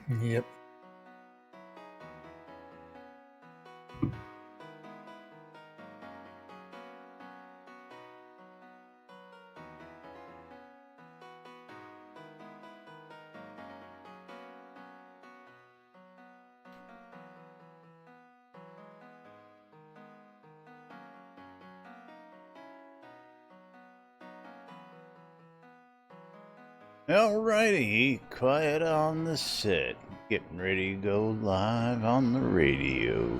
Yep. Alrighty, quiet on the set. Getting ready to go live on the radio.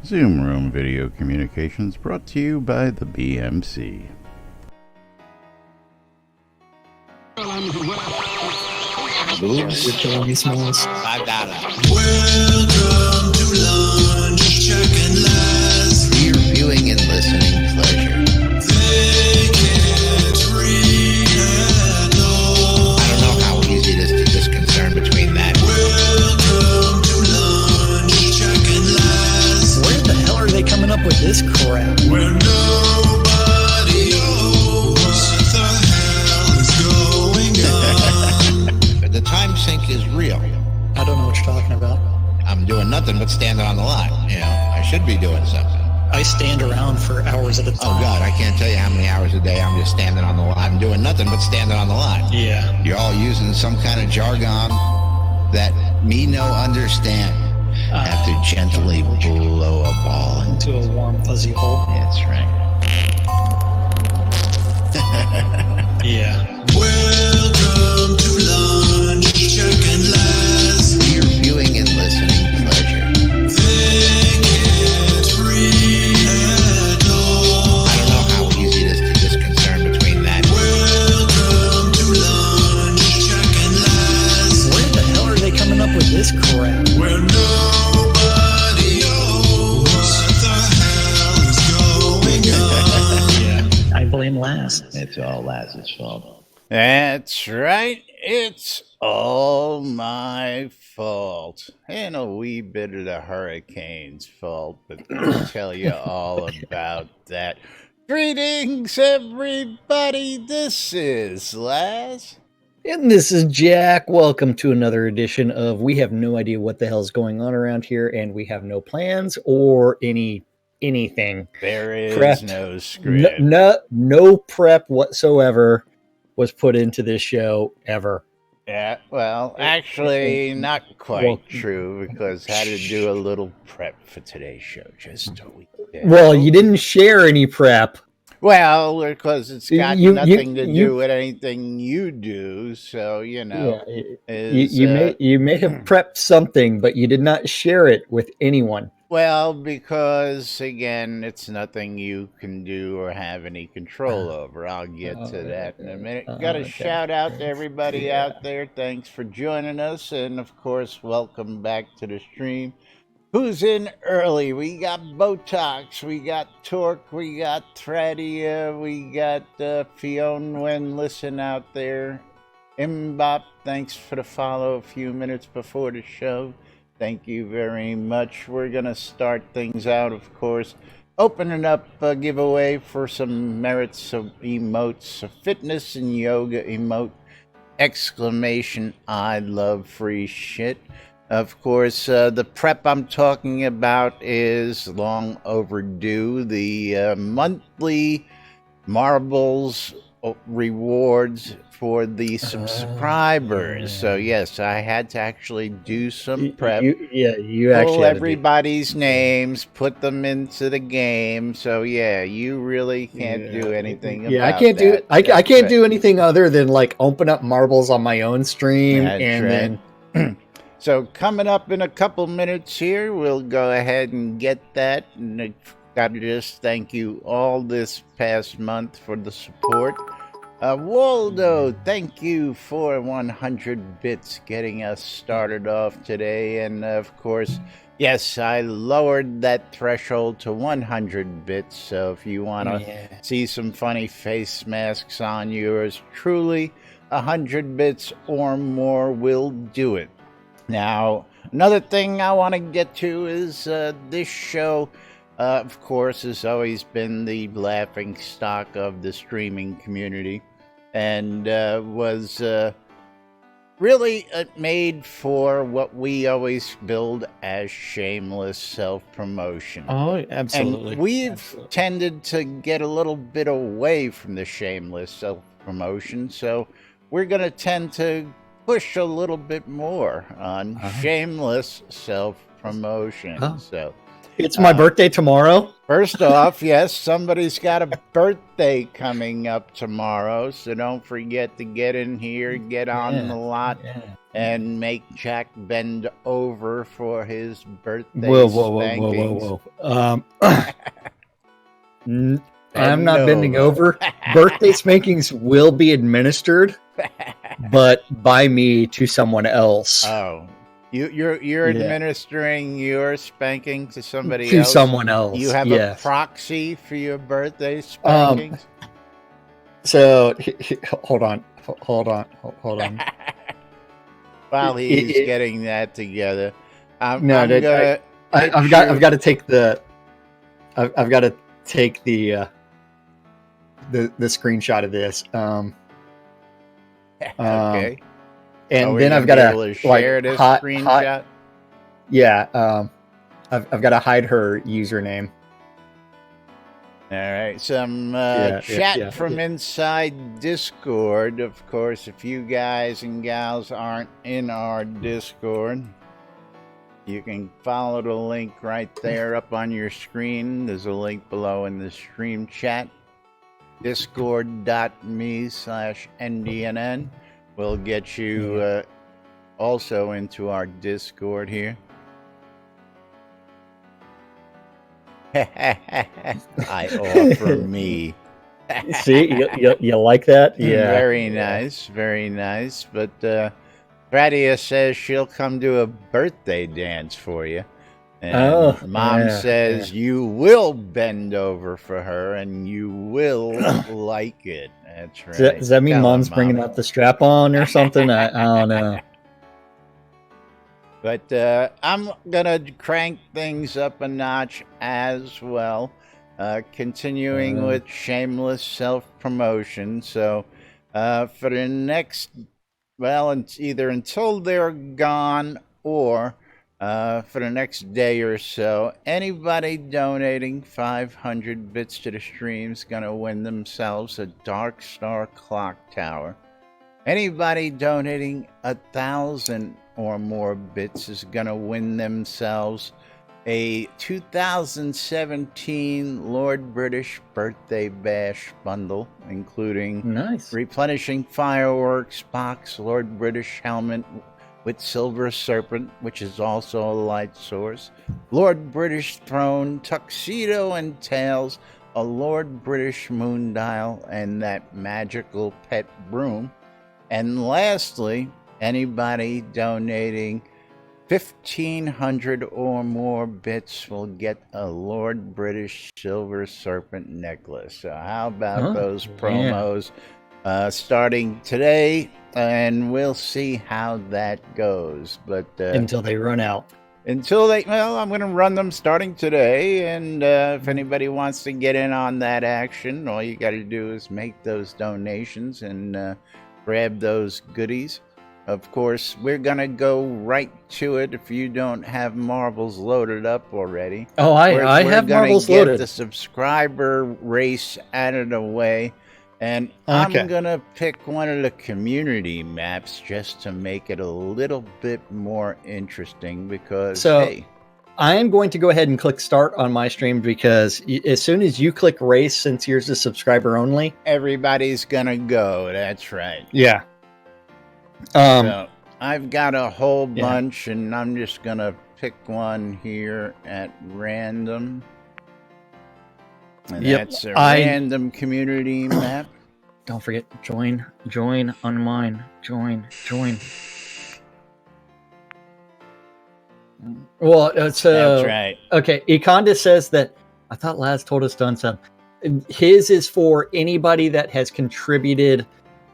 Zoom Room Video Communications brought to you by the BMC. Boobs. You're killing me, Smalls. $5. Welcome to lunch, check and last. For your viewing and listening pleasure. They can't read at all. I don't know how easy it is to discern between that. Welcome to lunch, check and last. Where the hell are they coming up with this crap? Where nobody knows what the hell is going on. The time sink is real. I don't know what you're talking about. I'm doing nothing but standing on the line. You know, I should be doing something. I stand around for hours at a time. Oh God, I can't tell you how many hours a day I'm just standing on the line. I'm doing nothing but standing on the line. Yeah. You're all using some kind of jargon that me no understand. Have to gently blow a ball into. Into a warm, fuzzy hole. That's right. Yeah. Welcome to lunch, check and last. For your viewing and listening pleasure. They can't read at all. I don't know how easy it is to discern between that. Welcome to lunch, check and last. Where the hell are they coming up with this crap? Where nobody knows what the hell is going on. Yeah. I blame last. It's all Laz's fault. That's right, it's all my fault. And a wee bit of the hurricane's fault, but I'll tell you all about that. Greetings, everybody. This is Laz. And this is Jack. Welcome to another edition of We Have No Idea What the Hell's Going On Around Here, and we have no plans or anything. There is Prepped. no script. No prep whatsoever was put into this show ever. Yeah, well, actually, not quite Well- true, because I had to do a little prep for today's show, just a week ago. Well, you didn't share any prep. Well, because it's got You- nothing to you- do with anything you do, so, you know. Yeah, is, you may have prepped something, but you did not share it with anyone. Well, because, again, it's nothing you can do or have any control over. I'll get to that in a minute. Got a okay. shout out to everybody out there. Thanks for joining us. And, of course, welcome back to the stream. Who's in early? We got Botox, we got Torque, we got Thradia, we got Fiona Wen Listen out there. Mbop, thanks for the follow a few minutes before the show. Thank you very much. We're going to start things out, of course, opening up a giveaway for some merits of emotes, a fitness and yoga emote, exclamation, I love free shit. Of course, the prep I'm talking about is long overdue. The monthly marbles rewards for the subscribers. So yes, I had to actually do some prep. You Pull actually had to do- everybody's names, put them into the game. So yeah, you really can't do anything about I can't do that. it. I That's can't right. do anything other than like open up marbles on my own stream That's and right. then So coming up in a couple minutes here, we'll go ahead and get that. And I've got to just thank you all this past month for the support. Waldo, thank you for 100 bits getting us started off today. And of course, yes, I lowered that threshold to 100 bits. So if you want to see some funny face masks on yours, truly 100 bits or more will do it. Now, another thing I want to get to is this show, of course, has always been the laughing stock of the streaming community and was really made for what we always build as shameless self-promotion. Oh, absolutely. And we've tended to get a little bit away from the shameless self-promotion, so we're going to tend to push a little bit more on shameless self-promotion. So it's my birthday tomorrow. First off, yes, somebody's got a birthday coming up tomorrow, so don't forget to get in here, get on the lot, and make Jack bend over for his birthday spankings. I'm not bending over. Birthday spankings will be administered, but by me to someone else. Oh, you're administering your spanking to somebody to else? someone else. You have a proxy for your birthday spankings? So hold on. While he's getting that together, I've got to take the screenshot of this. Okay. And then I've got to share this screenshot. I've got to hide her username. All right, some chat from inside Discord. Of course, if you guys and gals aren't in our Discord, you can follow the link right there up on your screen. There's a link below in the stream chat. Discord.me/NBNN will get you also into our Discord here. I offer me. See, you like that? Yeah. Very nice, very nice. But Thradia says she'll come to a birthday dance for you. And Mom says you will bend over for her and you will like it. That's right. Does that mean Mom's bringing out the strap on or something? I don't know. But I'm going to crank things up a notch as well, continuing with shameless self-promotion. So for the next, it's either until they're gone or for the next day or so, anybody donating 500 bits to the stream is going to win themselves a Dark Star clock tower. Anybody donating 1,000 or more bits is going to win themselves a 2017 Lord British Birthday Bash bundle, including replenishing fireworks box, Lord British helmet with silver serpent, which is also a light source, Lord British throne, tuxedo and tails, a Lord British moon dial, and that magical pet broom. And lastly, anybody donating 1,500 or more bits will get a Lord British silver serpent necklace. So how about those promos starting today? And we'll see how that goes. But until they run out. I'm going to run them starting today. And if anybody wants to get in on that action, all you got to do is make those donations and grab those goodies. Of course, we're going to go right to it if you don't have marbles loaded up already. Oh, I have marbles loaded. We're going to get the subscriber race out of the way. And I'm going to pick one of the community maps just to make it a little bit more interesting because, I am going to go ahead and click start on my stream because as soon as you click race, since yours is subscriber only, everybody's going to go. That's right. Yeah. So I've got a whole bunch and I'm just going to pick one here at random. And that's a random community map. Don't forget, join on mine. Join. Well, That's right. Okay, Econda says that I thought Laz told us to unsub. His is for anybody that has contributed.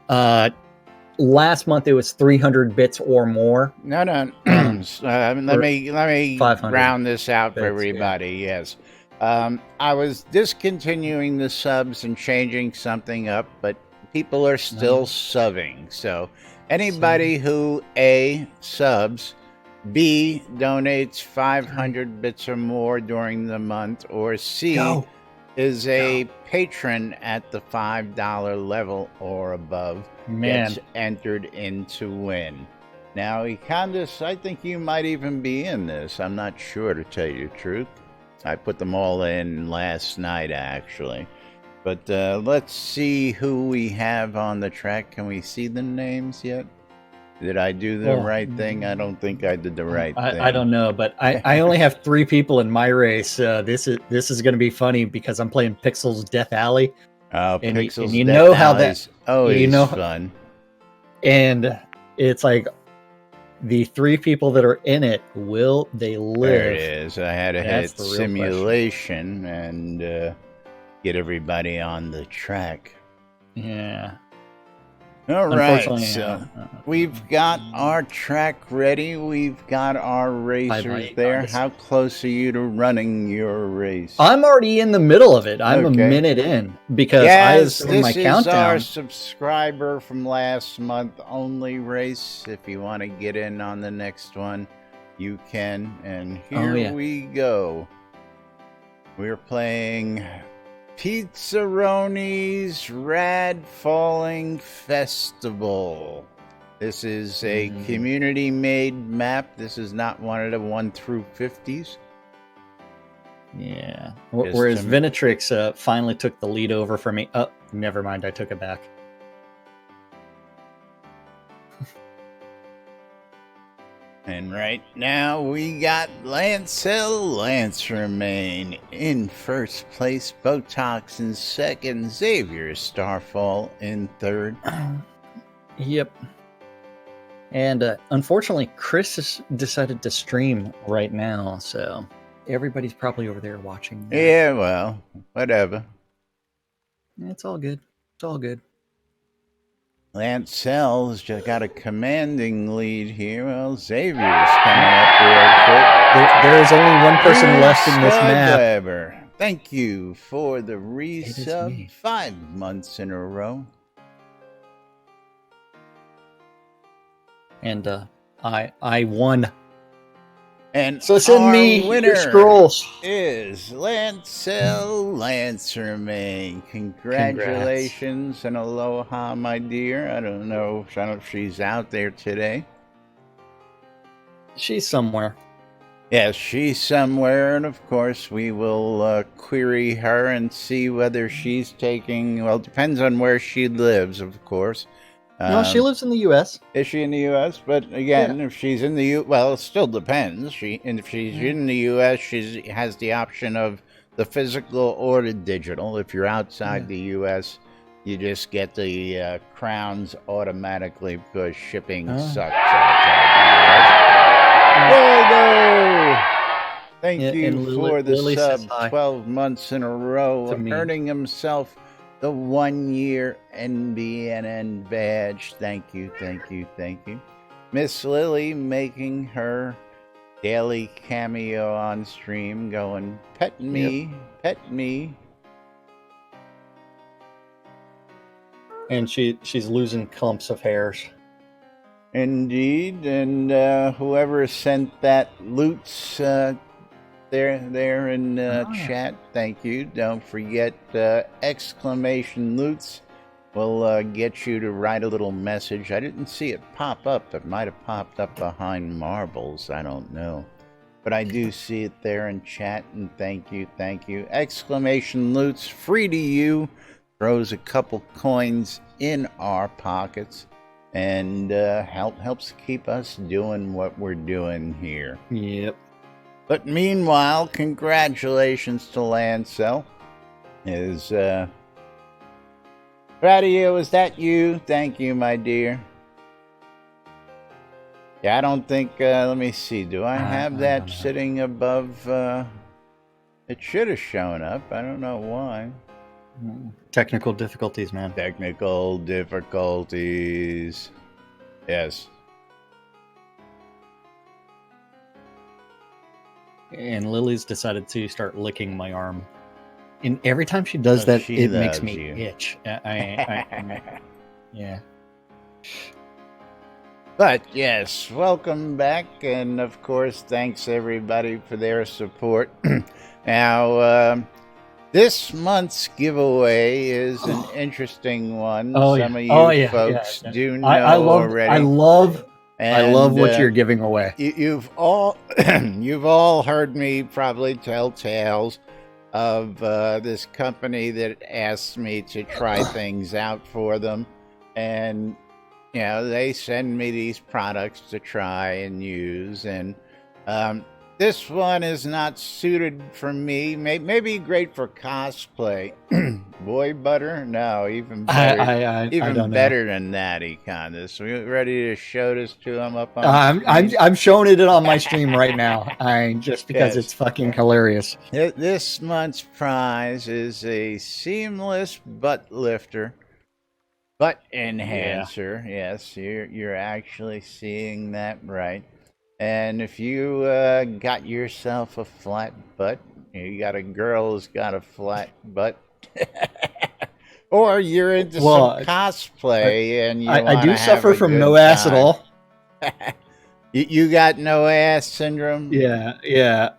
Last month it was 300 bits or more. No. Let me 500 round this out for bits, everybody. Yes. I was discontinuing the subs and changing something up, but people are still subbing. So anybody who A, subs, B, donates 500 bits or more during the month, or C, is a patron at the $5 level or above, gets entered in to win. Now, Econdas, I think you might even be in this. I'm not sure, to tell you the truth. I put them all in last night, actually. But let's see who we have on the track. Can we see the names yet? Did I do the right thing? I don't think I did the right thing. I don't know, but I only have 3 people in my race. This is going to be funny because I'm playing Pixel's Death Alley. Oh, and Pixel's you Death know how Alley's always fun. And it's like the 3 people that are in it, will they live? There it is. I had to hit simulation and get everybody on the track. Yeah. All right, so we've got our track ready. We've got our racers there. How close are you to running your race? I'm already in the middle of it. I'm a minute in because I assume my countdown. This is our subscriber from last month only race. If you want to get in on the next one, you can. And here we go. We're playing Pizzaroni's Rad Falling Festival. This is a community-made map. This is not one of the 1 through 50s. Yeah. Whereas Venetrix finally took the lead over for me. Oh, never mind. I took it back. And right now we got Lancel Lancermain in first place, Botox in second, Xavier Starfall in third. Yep. And unfortunately, Chris has decided to stream right now, so everybody's probably over there watching. Yeah, well, whatever. It's all good. It's all good. Lancel's just got a commanding lead here. Well, Xavier's coming up real quick. There is only one person left in this map. Thank you for the resub. 5 months in a row. And I won. And so send me your scrolls. Is Lancel Lancermain. Congratulations and aloha, my dear. I don't know if she's out there today. She's somewhere. Yes, she's somewhere, and of course we will query her and see whether she's taking. Well, it depends on where she lives, of course. No, she lives in the U.S. Is she in the U.S.? But again, if she's in the well, it still depends. If she's in the U.S., she has the option of the physical or the digital. If you're outside the U.S., you just get the crowns automatically because shipping sucks outside the U.S. Thank you for the Lily sub. 12 months in a row, earning himself the 1-year NBNN badge. Thank you. Miss Lily making her daily cameo on stream, going, pet me, pet me. And she's losing clumps of hairs. Indeed, and whoever sent that loots there in chat, thank you. Don't forget exclamation loots will get you to write a little message. I didn't see it pop up. It might have popped up behind marbles. I don't know. But I do see it there in chat, and thank you. Exclamation loots, free to you. Throws a couple coins in our pockets and helps keep us doing what we're doing here. Yep. But meanwhile, congratulations to Lancel. Is Radio, is that you? Thank you, my dear. Yeah, I don't think, let me see. Do I have that sitting above? It should have shown up. I don't know why. Technical difficulties, man. Technical difficulties. Yes. And Lily's decided to start licking my arm. And every time she does Oh, that, she it makes loves me you. itch. Yeah. But yes, welcome back, and of course, thanks everybody for their support. Now, this month's giveaway is an interesting one. Oh, Some yeah. of you folks do know I already. love what And, you're giving away. You've all you've all heard me probably tell tales of this company that asked me to try things out for them, and you know, they send me these products to try and use, and this one is not suited for me. Maybe great for cosplay. Boy butter? No, even better. I Even don't know. better than that, Econus. We ready to show this to them up on I'm showing it on my stream right now. Just because Yes. it's fucking hilarious. This month's prize is a seamless butt lifter. Butt enhancer. Yes, you're actually seeing that right. And if you got yourself a flat butt, you got a girl who's got a flat butt, or you're into some cosplay and you I do wanna suffer have a from good no ass at time. all. You got no ass syndrome? Yeah.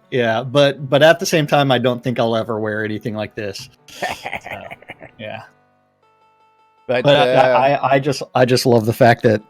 But at the same time, I don't think I'll ever wear anything like this. So, yeah. But I just love the fact that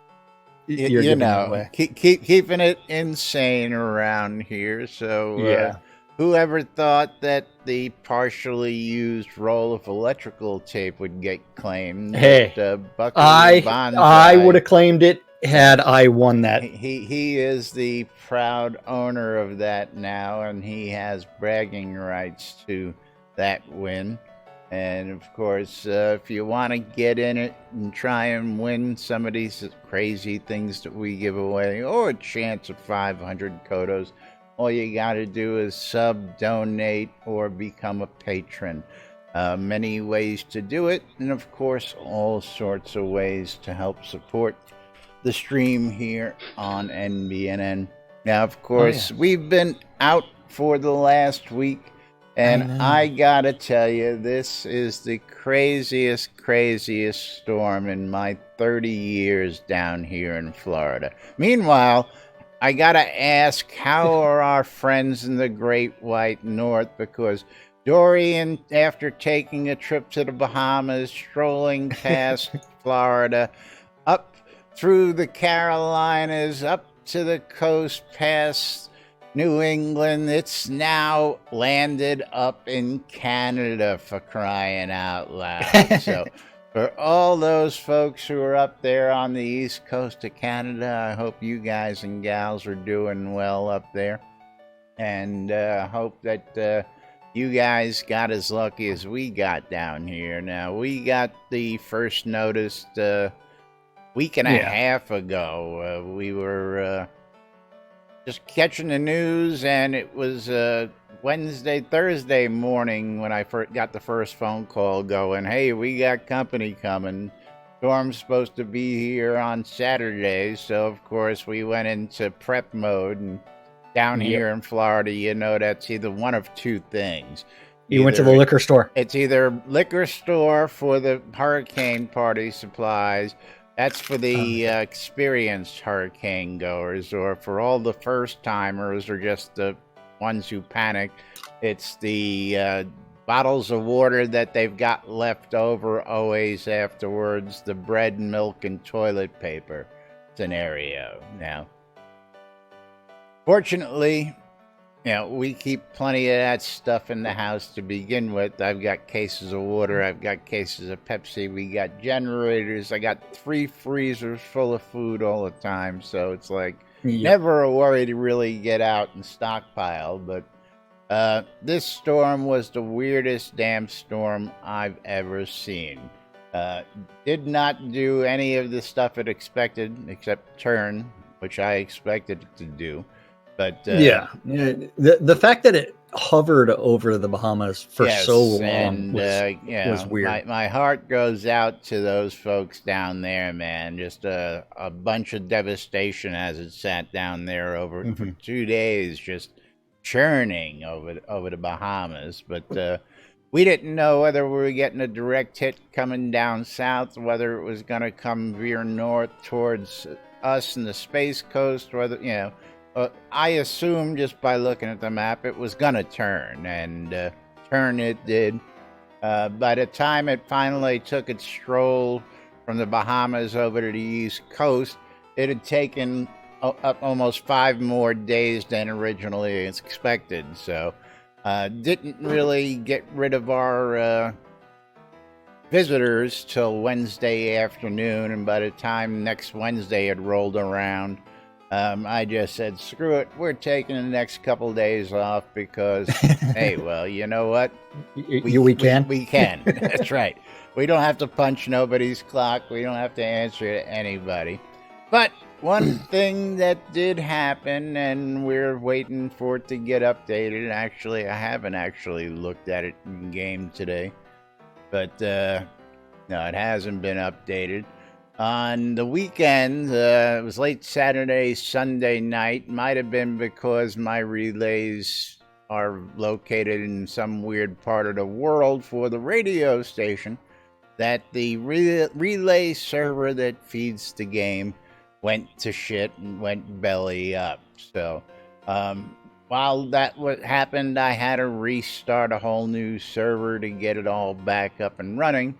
you're you giving it know, away. keeping it insane around here. So Yeah. whoever thought that the partially used roll of electrical tape would get claimed? Hey, Buckaroo I Banzai, would have claimed it had I won that. He is the proud owner of that now, and he has bragging rights to that win. And of course, if you want to get in it and try and win some of these crazy things that we give away, or a chance of 500 Kodos, all you got to do is sub, donate, or become a patron. Many ways to do it, and of course, all sorts of ways to help support the stream here on NBNN. Now, of course, we've been out for the last week, and I gotta tell you, this is the craziest storm in my 30 years down here in Florida. Meanwhile, I gotta ask, how are our friends in the Great White North? Because Dorian, after taking a trip to the Bahamas, strolling past Florida, up through the Carolinas, up to the coast, past New England, it's now landed up in Canada, for crying out loud. So for all those folks who are up there on the east coast of Canada, I hope you guys and gals are doing well up there, and hope that you guys got as lucky as we got down here. Now, we got the first notice week and a half ago. We were just catching the news, and it was Thursday morning when I got the first phone call going, hey, we got company coming. Storm's supposed to be here on Saturday, so of course we went into prep mode, and down here in Florida, you know, that's either one of two things. You went to the liquor store. It's either liquor store for the hurricane party supplies, that's for the experienced hurricane goers, or for all the first timers, or just the ones who panic. It's the bottles of water that they've got left over always afterwards, the bread, milk, and toilet paper scenario. Now, fortunately, you know, we keep plenty of that stuff in the house to begin with. I've got cases of water. I've got cases of Pepsi. We got generators. I got 3 freezers full of food all the time. So it's like never a worry to really get out and stockpile. But this storm was the weirdest damn storm I've ever seen. Did not do any of the stuff it expected except turn, which I expected it to do. But the fact that it hovered over the Bahamas for so long was weird. My heart goes out to those folks down there, man. Just a bunch of devastation as it sat down there for 2 days, just churning over the Bahamas. But we didn't know whether we were getting a direct hit coming down south, whether it was going to come veer north towards us and the Space Coast, whether, I assumed just by looking at the map it was going to turn, and turn it did. By the time it finally took its stroll from the Bahamas over to the East Coast, it had taken up almost 5 more days than originally expected. So didn't really get rid of our visitors till Wednesday afternoon, and by the time next Wednesday had rolled around, I just said, screw it, we're taking the next couple days off because, hey, well, you know what? We can. We can. That's right. We don't have to punch nobody's clock. We don't have to answer to anybody. But one thing that did happen, and we're waiting for it to get updated. Actually, I haven't actually looked at it in game today. But, no, it hasn't been updated. On the weekend, it was late Saturday, Sunday night. Might have been because my relays are located in some weird part of the world for the radio station, that the relay server that feeds the game went to shit and went belly up. So while that happened, I had to restart a whole new server to get it all back up and running.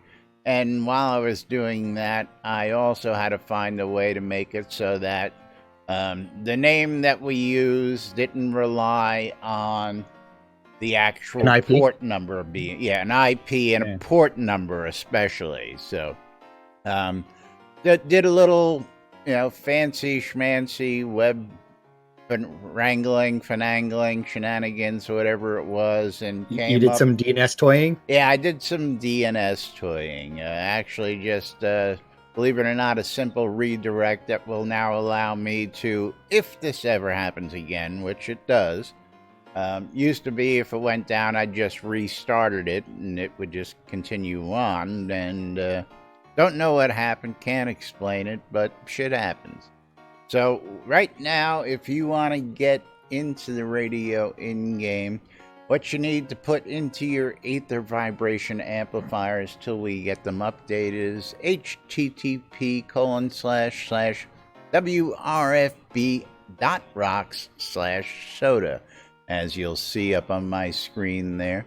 And while I was doing that, I also had to find a way to make it so that the name that we use didn't rely on the actual port number being, an IP and a port number especially. So did a little, fancy schmancy web finagling, shenanigans, whatever it was, and you did some DNS toying? Yeah, I did some DNS toying. Actually, just believe it or not, a simple redirect that will now allow me to, if this ever happens again, which it does. Used to be if it went down, I just restarted it and it would just continue on. And don't know what happened, can't explain it, but shit happens. So right now, if you want to get into the radio in-game, what you need to put into your ether vibration amplifiers till we get them updated is http://wrfb.rocks/soda, as you'll see up on my screen there.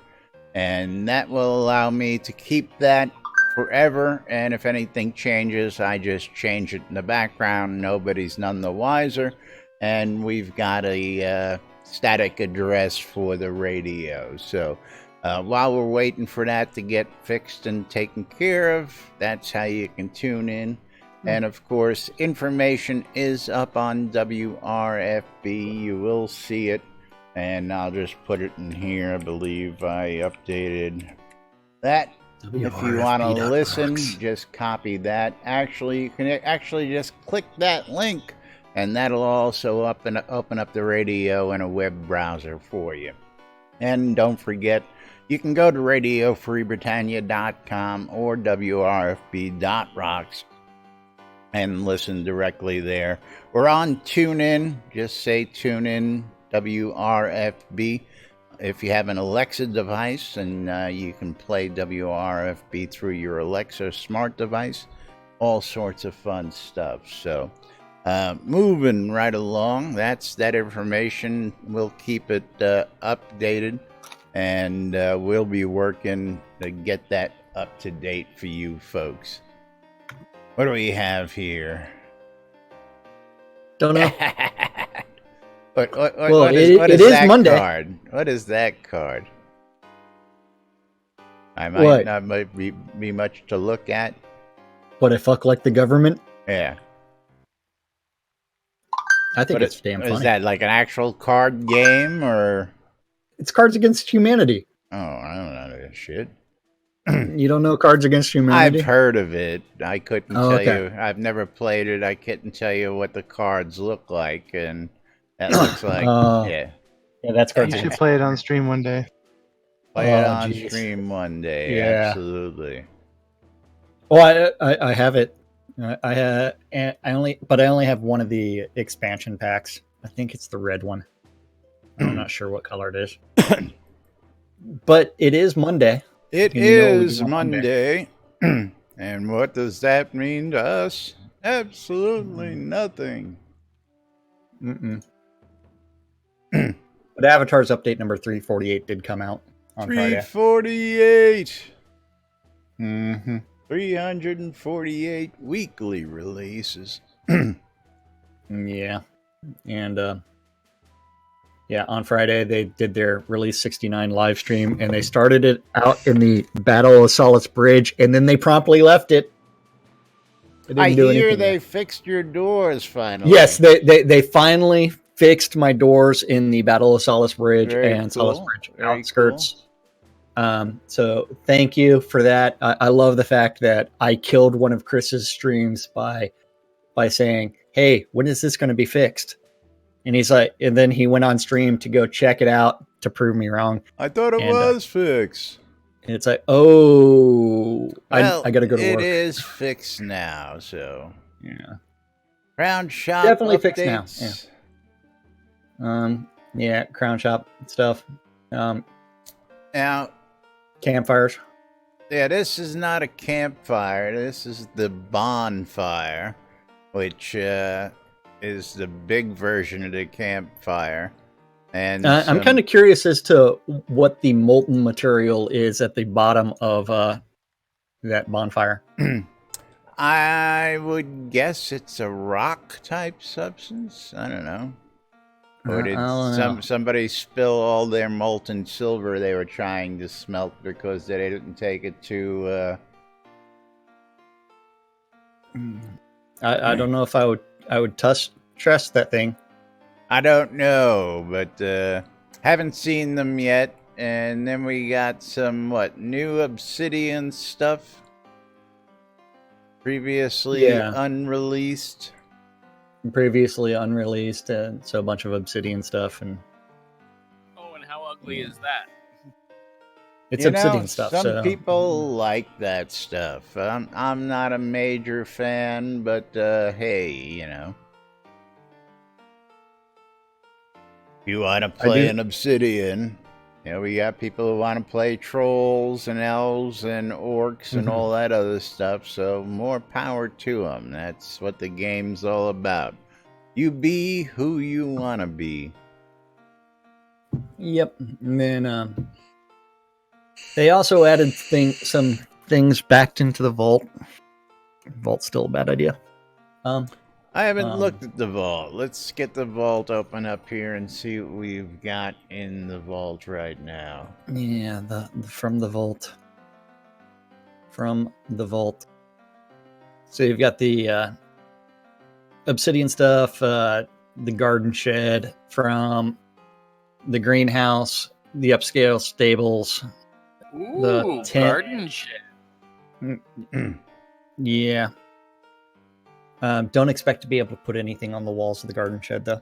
And that will allow me to keep that forever, and if anything changes, I just change it in the background. Nobody's none the wiser, and we've got a static address for the radio. So while we're waiting for that to get fixed and taken care of, that's how you can tune in. And of course, information is up on WRFB. You will see it, and I'll just put it in here. I believe I updated that. If you want to listen, just copy that. Actually, you can actually just click that link, and that'll also open up the radio in a web browser for you. And don't forget, you can go to radiofreebritannia.com or wrfb.rocks and listen directly there. We're on TuneIn. Just say TuneIn WRFB. If you have an Alexa device, and you can play WRFB through your Alexa smart device, all sorts of fun stuff. So moving right along, that's that information. We'll keep it updated, and we'll be working to get that up to date for you folks. What do we have here? Don't know. What it is that Monday. Card? What is that card? I might not be much to look at. What, I fuck like the government? Yeah. I think it's damn funny. Is that like an actual card game, or? It's Cards Against Humanity. Oh, I don't know that shit. You don't know Cards Against Humanity? I've heard of it. I couldn't Oh, tell okay. you. I've never played it. I couldn't tell you what the cards look like, and that looks like yeah. Yeah, that's Cards You should Against play it on stream one day. Play it Oh, on geez. stream one day. Yeah. Absolutely. Well, I have it. I only have one of the expansion packs. I think it's the red one. I'm not sure what color it is. But it is Monday. It And you know we is do on Monday. And what does that mean to us? Absolutely nothing. Mm-mm. But Avatar's update number 348 did come out on Friday. 348. Mm-hmm. 348 weekly releases. Yeah. And yeah, on Friday they did their Release 69 live stream, and they started it out in the Battle of Solace Bridge, and then they promptly left it. They I didn't do hear anything they there. fixed your doors finally. Yes, they finally fixed my doors in the Battle of Solace Bridge Very and Solace cool. Bridge Very outskirts. So thank you for that. I love the fact that I killed one of Chris's streams by saying, "Hey, when is this going to be fixed?" And he's like, and then he went on stream to go check it out to prove me wrong. I thought it And, was fixed. And it's like, oh, Well, I got to go to it work. is fixed now, so Yeah, Crown Shop Definitely fixed now, updates. yeah, Crown Shop stuff, Now, campfires. yeah, this is not a campfire. This is the bonfire, which is the big version of the campfire. And I'm kind of curious as to what the molten material is at the bottom of that bonfire. I would guess it's a rock type substance. I don't know. Or did I don't know. somebody spill all their molten silver they were trying to smelt because they didn't take it to I don't know if I would trust that thing. I don't know, but haven't seen them yet. And then we got some new Obsidian stuff, previously unreleased. Previously unreleased, so a bunch of Obsidian stuff, and Oh, and how ugly is that? it's You know, Obsidian stuff. Some So people like that stuff. I'm not a major fan, but hey, you want to play an Obsidian. We got people who want to play trolls and elves and orcs and all that other stuff, so more power to them. That's what the game's all about. You be who you want to be. Yep. And then they also added some things back into the vault. Vault's still a bad idea. I haven't looked at the vault. Let's get the vault open up here and see what we've got in the vault right now. Yeah, from the vault. From the vault. So you've got the Obsidian stuff, the garden shed from the greenhouse, the upscale stables, the Ooh, tent. garden shed. Yeah. Don't expect to be able to put anything on the walls of the garden shed, though.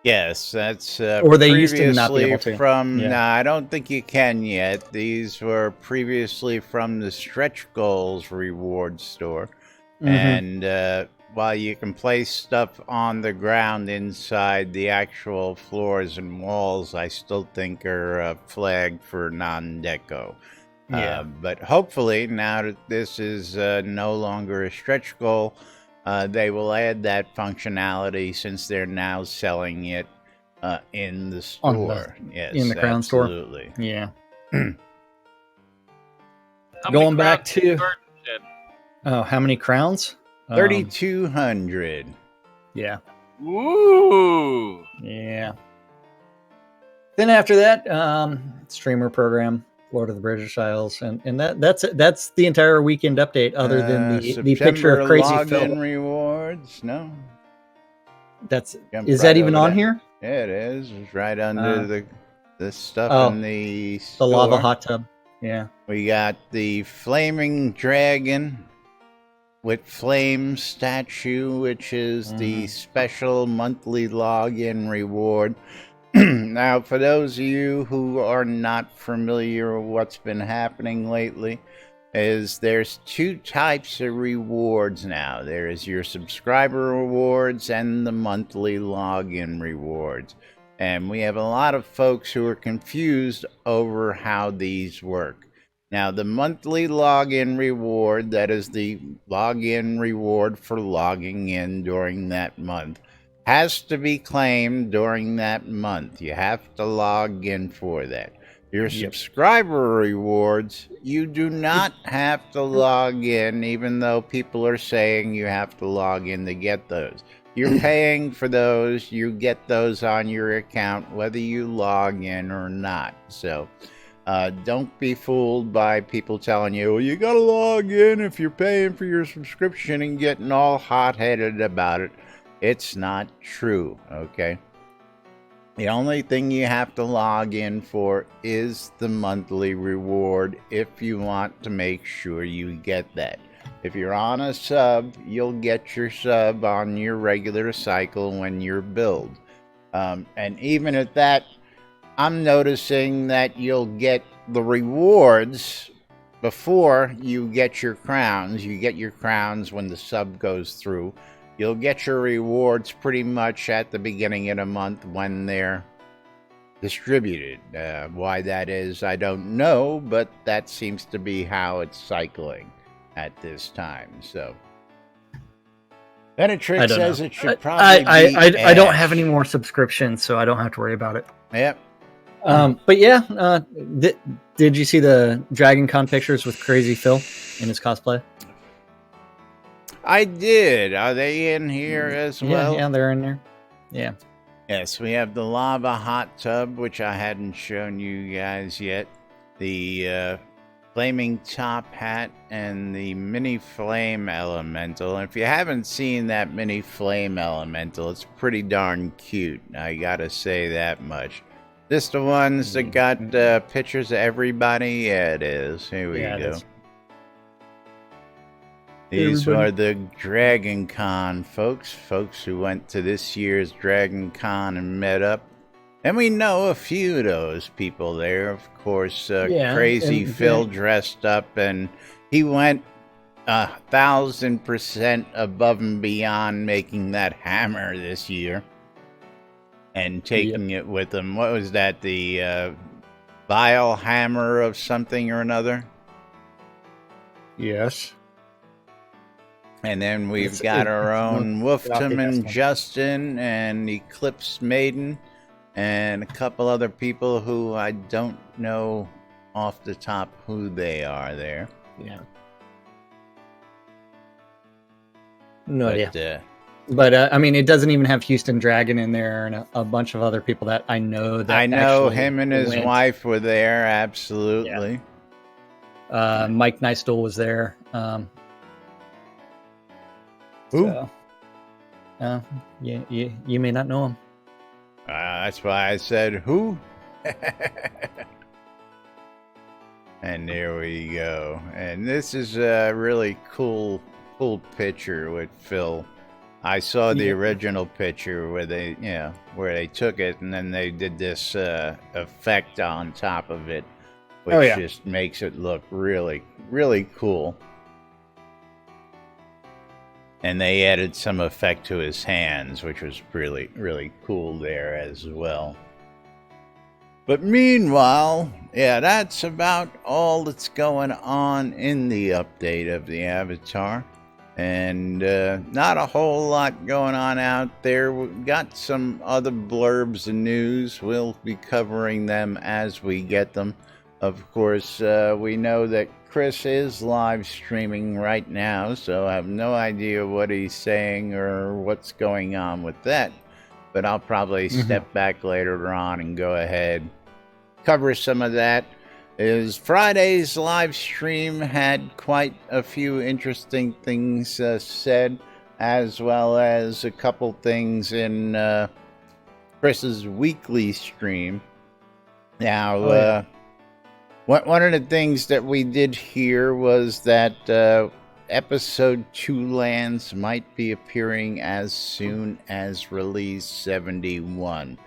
Yes, that's Or they used to not be able previously to. from. Yeah. Nah, I don't think you can yet. These were previously from the Stretch Goals reward store, and while you can place stuff on the ground inside, the actual floors and walls, I still think are flagged for non-deco. Yeah. But hopefully, now that this is no longer a stretch goal, they will add that functionality since they're now selling it in the store. Yes, in the Crown store. absolutely. Yeah. How Going many back crowns in the to- garden shed? Oh, how many crowns? 3,200. Yeah. Ooh. Yeah. Then after that, streamer program, Lord of the British Isles, and that's the entire weekend update, other than the picture of Crazy login Phil. rewards. No, Jump Is right that even over on that. here? Yeah, it is. It's right under the stuff Oh, in the The lava store. hot tub. Yeah. We got the Flaming Dragon with Flame statue, which is the special monthly login reward. Now, for those of you who are not familiar with what's been happening lately, is there's two types of rewards now. There is your subscriber rewards and the monthly login rewards. And we have a lot of folks who are confused over how these work. Now, the monthly login reward, that is the login reward for logging in during that month, has to be claimed during that month. You have to log in for that. Your subscriber rewards, you do not have to log in, even though people are saying you have to log in to get those. You're paying for those. You get those on your account, whether you log in or not. So don't be fooled by people telling you, well, you got to log in if you're paying for your subscription and getting all hot-headed about it. It's not true, okay? The only thing you have to log in for is the monthly reward if you want to make sure you get that. If you're on a sub, you'll get your sub on your regular cycle when you're billed. And even at that, I'm noticing that you'll get the rewards before you get your crowns. You get your crowns when the sub goes through. You'll get your rewards pretty much at the beginning of the month when they're distributed. Why that is, I don't know, but that seems to be how it's cycling at this time. So, Benetrix says it should probably be I don't have any more subscriptions, so I don't have to worry about it. Yep. But yeah, did you see the Dragon Con pictures with Crazy Phil in his cosplay? I did. Are they in here as well? Yeah, they're in there. Yeah. Yes, we have the lava hot tub, which I hadn't shown you guys yet. The flaming top hat and the mini flame elemental. And if you haven't seen that mini flame elemental, it's pretty darn cute. I gotta say that much. This the ones that got pictures of everybody? Yeah, it is. Here we go. These are the Dragon Con folks who went to this year's Dragon Con and met up. And we know a few of those people there. Of course, Crazy Phil dressed up, and he went 1,000% above and beyond making that hammer this year and taking it with him. What was that? The Vile Hammer of something or another? Yes. And then we've got our own Wolftum and Justin and Eclipse Maiden and a couple other people who I don't know off the top who they are there. Yeah. No idea. But I mean, it doesn't even have Houston Dragon in there and a bunch of other people that I know. That I know him and his wife were there, absolutely. Yeah. Mike Nystol was there. Who? So, you may not know him. That's why I said who. And there we go. And this is a really cool picture with Phil. I saw the original picture where they took it and then they did this effect on top of it, which just makes it look really, really cool. And they added some effect to his hands, which was really, really cool there as well. But meanwhile, that's about all that's going on in the update of the Avatar. And not a whole lot going on out there. We've got some other blurbs and news. We'll be covering them as we get them. Of course, we know that Chris is live streaming right now, so I have no idea what he's saying or what's going on with that. But I'll probably step back later on and go ahead, cover some of that. Friday's live stream had quite a few interesting things said, as well as a couple things in Chris's weekly stream. Now, One of the things that we did hear was that episode 2 lands might be appearing as soon as release 71.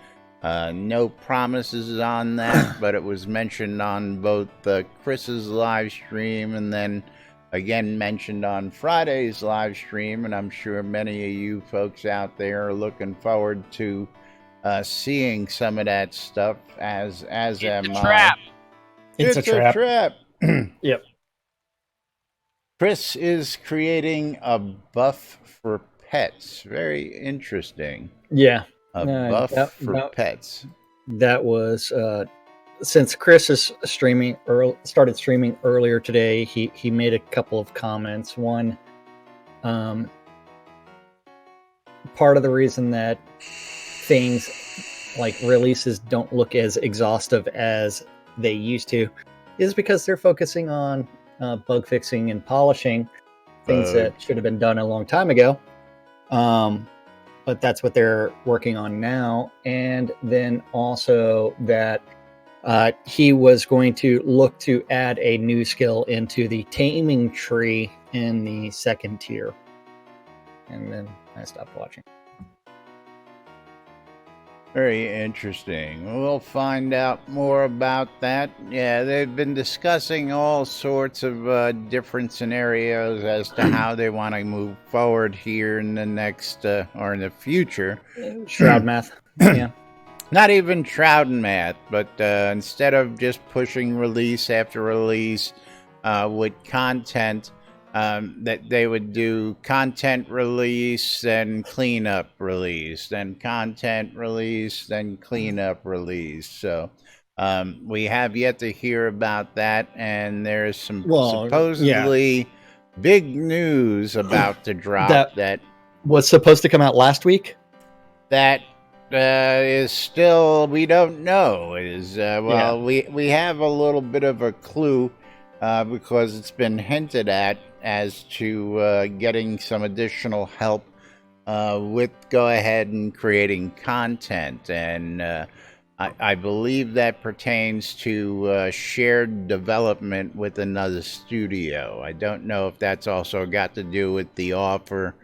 No promises on that, but it was mentioned on both Chris's live stream and then again mentioned on Friday's live stream. And I'm sure many of you folks out there are looking forward to seeing some of that stuff, as It's am a I. trap. It's a trap. trap. Yep. Chris is creating a buff for pets. Very interesting. Yeah. A No, buff that- for that- pets. That was since Chris is started streaming earlier today. He made a couple of comments. One, part of the reason that things like releases don't look as exhaustive as they used to is because they're focusing on bug fixing and polishing things that should have been done a long time ago. But that's what they're working on now. And then also that he was going to look to add a new skill into the taming tree in the second tier. And then I stopped watching. Very interesting. We'll find out more about that. Yeah, they've been discussing all sorts of different scenarios as to how they want to move forward here in the next or in the future. Shroud math. Yeah. Not even Shroud and math, but instead of just pushing release after release with content, that they would do content release, then cleanup release, then content release, then cleanup release. So we have yet to hear about that, and there's some supposedly big news about to drop that was supposed to come out last week. That is still, we don't know. Is we have a little bit of a clue because it's been hinted at as to getting some additional help with go ahead and creating content, and I believe that pertains to shared development with another studio. I don't know if that's also got to do with the offer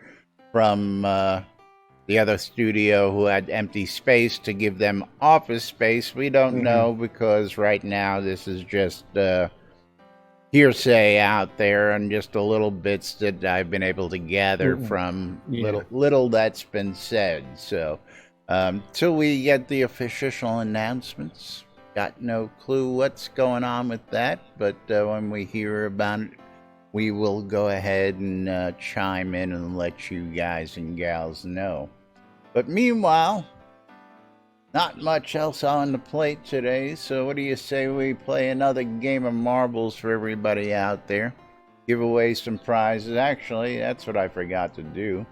from the other studio who had empty space to give them office space. We don't know, because right now this is just hearsay out there and just a little bits that I've been able to gather from little that's been said. So till we get the official announcements, got no clue what's going on with that, but when we hear about it, we will go ahead and chime in and let you guys and gals know. But meanwhile, not much else on the plate today, so what do you say we play another game of marbles for everybody out there? Give away some prizes. Actually, that's what I forgot to do.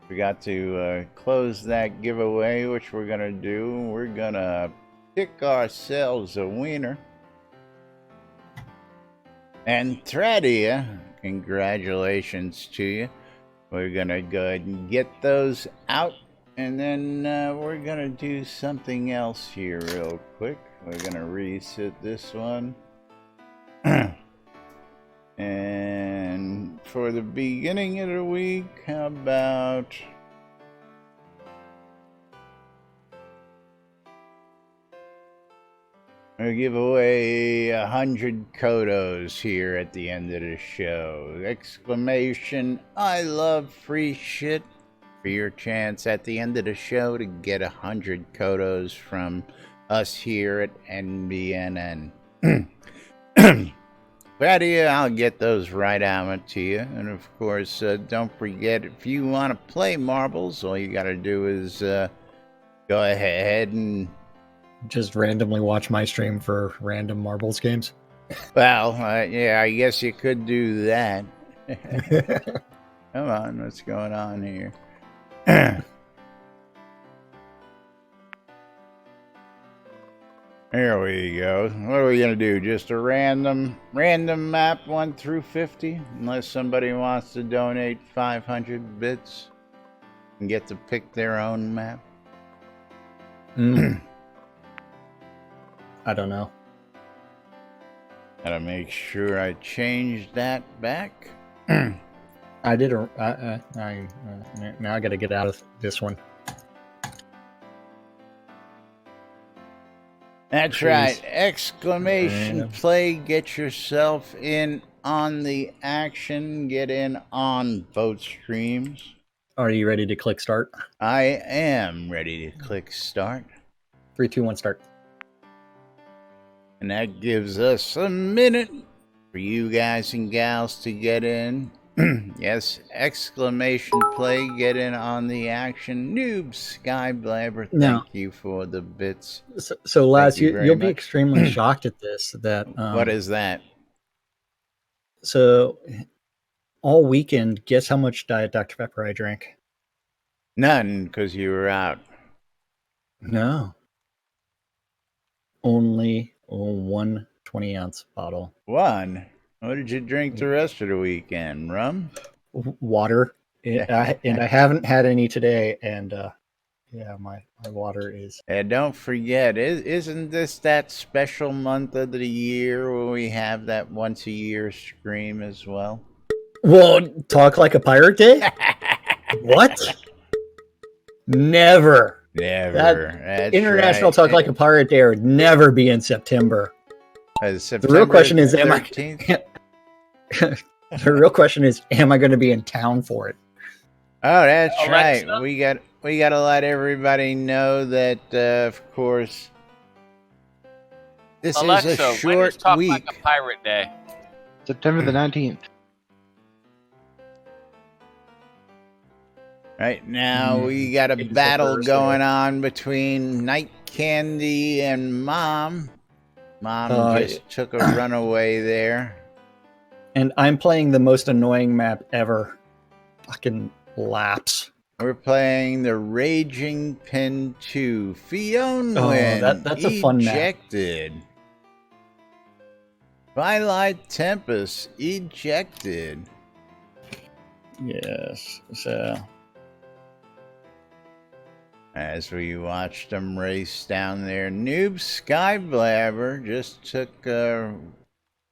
Forgot to close that giveaway, which we're going to do. We're going to pick ourselves a winner. And Thradia, congratulations to you. We're going to go ahead and get those out. And then we're going to do something else here real quick. We're going to reset this one. And for the beginning of the week, how about... I'll give away 100 Kodos here at the end of the show. Exclamation, I love free shit. For your chance at the end of the show to get 100 Kodos from us here at NBNN. Ready? I'll get those right out to you. And of course, don't forget, if you want to play marbles, all you got to do is go ahead and just randomly watch my stream for random marbles games. Well, yeah, I guess you could do that. Come on, what's going on here? There we go. What are we gonna do? Just a random map 1 through 50? Unless somebody wants to donate 500 bits and get to pick their own map. I don't know. Gotta make sure I change that back. I did. Now I got to get out of this one. That's Please. right. Exclamation Yeah. play. Get yourself in on the action. Get in on both streams. Are you ready to click start? I am ready to click start. 3, 2, 1, start. And that gives us a minute for you guys and gals to get in. Yes, exclamation play, get in on the action. Noob Sky Blabber, thank Now- you for the bits. So Laz, Thank you very you'll be much. extremely shocked at this. That What is that? so? All weekend, guess how much Diet Dr Pepper I drank? None, because you were out. No, only a 1 20-ounce bottle. One. What did you drink the rest of the weekend? Rum? Water, and I haven't had any today. And yeah, my water is. And don't forget, isn't this that special month of the year where we have that once a year stream as well? Well, talk like a pirate day. What? Never. Never. That's International right. Talk Like a Pirate Day would never be in September. September The real question is, am I? 13th? The real question is, am I going to be in town for it? Oh, that's Alexa? right. We got to let everybody know that, of course, this Alexa, is a when is short Talk week. Like a Pirate Day? September the 19th. Right now, we Mm, got a it's the battle first going on between Night Candy and Mom. Mom just took a runaway there. And I'm playing the most annoying map ever. Fucking laps. We're playing the Raging Pin 2. Fionn Oh, win. that's a fun map. Ejected. Twilight Tempest ejected. Yes. So As we watched them race down there, Noob Skyblabber just took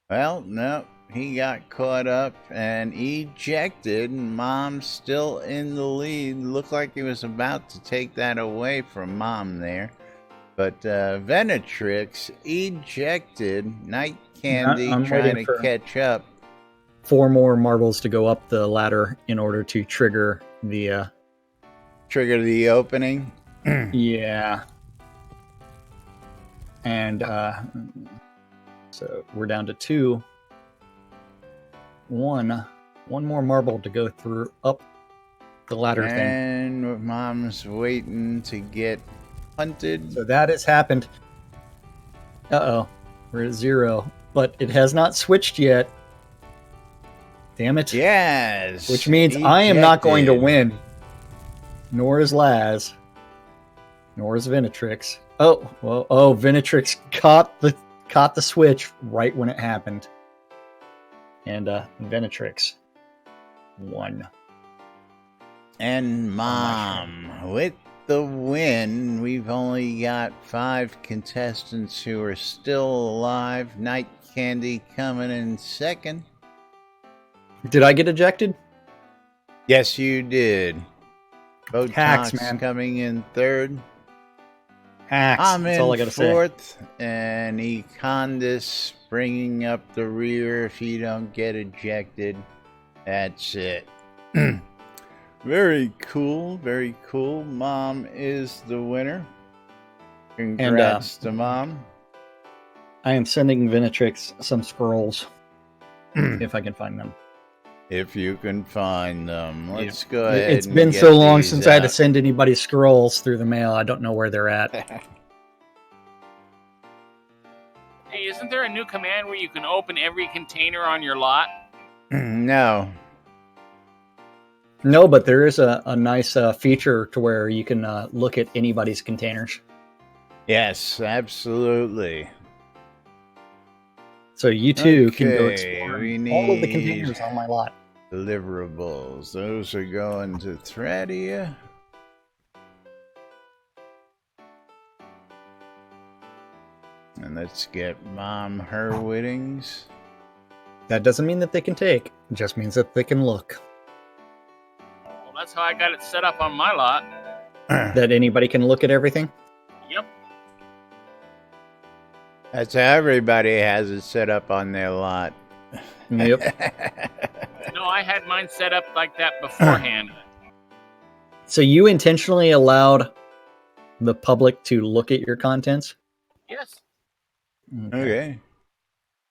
well, no, he got caught up and ejected. Mom's still in the lead. Looked like he was about to take that away from Mom there. But Venatrix ejected. Night Candy I'm trying waiting to for- catch up. 4 more marbles to go up the ladder in order to trigger the. Trigger the opening. Yeah. And so we're down to 2. 1 more marble to go through up the ladder thing. And Mom's waiting to get hunted. So that has happened. Uh-oh. We're at 0. But it has not switched yet. Damn it. Yes. Which means I am not going to ejected. win. Nor is Laz. Nor is Venatrix. Oh, well, Venatrix caught the switch right when it happened. And Venatrix won. And Mom with the win. We've only got 5 contestants who are still alive. Night Candy coming in second. Did I get ejected? Yes, you did. Hacks, Botox man. coming in third. Hacks. I'm That's in all I gotta say. fourth, and Econdis bringing up the rear. If you don't get ejected, that's it. Very cool, very cool. Mom is the winner. Congrats to Mom. I am sending Venatrix some scrolls if I can find them. If you can find them. Let's go ahead. It's and been get so long these since I had to out. send anybody scrolls through the mail. I don't know where they're at. Hey, isn't there a new command where you can open every container on your lot? No. No, but there is a nice feature to where you can look at anybody's containers. Yes, absolutely. So you too can go Okay, explore we all of the need- containers on my lot. Deliverables. Those are going to Threadia. And let's get Mom Herwittings. That doesn't mean that they can take. It just means that they can look. Well, that's how I got it set up on my lot. That anybody can look at everything. Yep. That's how everybody has it set up on their lot. Yep. No, I had mine set up like that beforehand. So you intentionally allowed the public to look at your contents? Yes. Okay.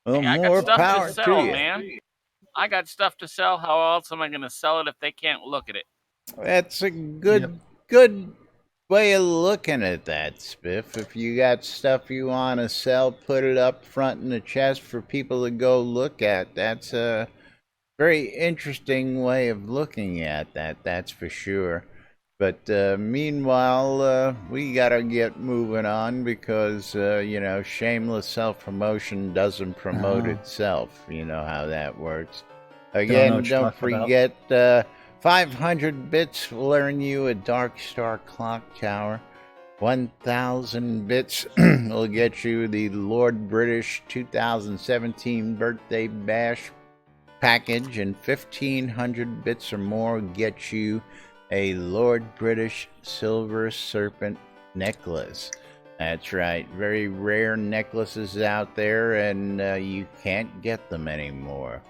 Well, Hey, I more got stuff power to sell, you. man. I got stuff to sell. How else am I going to sell it if they can't look at it? That's a good way of looking at that, Spiff. If you got stuff you want to sell, put it up front in the chest for people to go look at. That's a very interesting way of looking at that, that's for sure. But meanwhile, we got to get moving on because, shameless self-promotion doesn't promote itself. You know how that works. Again, don't forget, 500 bits will earn you a Dark Star Clock Tower. 1,000 bits will get you the Lord British 2017 Birthday Bash package, and 1,500 bits or more get you a Lord British Silver Serpent necklace. That's right, very rare necklaces out there, and you can't get them anymore.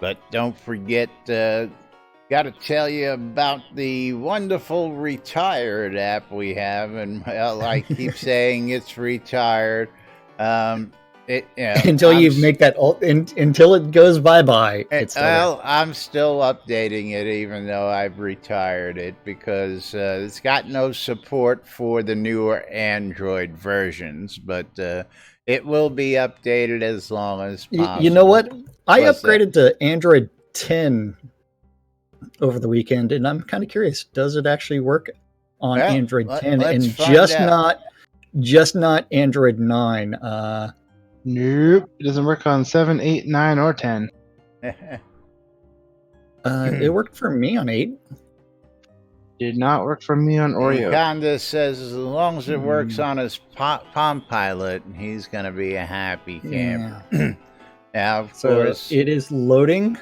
But don't forget, got to tell you about the wonderful Retired app we have, and well, I keep saying it's retired. Until you make that until it goes bye-bye. I'm still updating it even though I've retired it because it's got no support for the newer Android versions, but it will be updated as long as possible. You know what? I upgraded to Android 10 over the weekend, and I'm kind of curious. Does it actually work on Android 10 and just not Android 9? Nope. It doesn't work on 7, 8, 9, or 10. It worked for me on 8. Did not work for me on Oreo. Conda says as long as it works on his Palm Pilot, he's going to be a happy camper. Yeah. Now, of course. It is loading.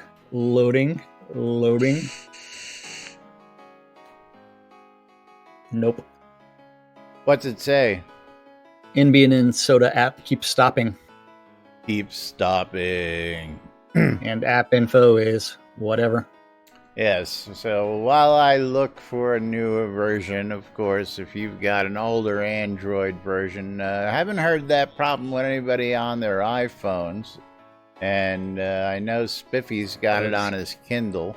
Nope. What's it say? NBNN soda app keeps stopping. Keep stopping. And app info is whatever. Yes, so while I look for a newer version, of course, if you've got an older Android version, I haven't heard that problem with anybody on their iPhones. And I know Spiffy's got it on his Kindle.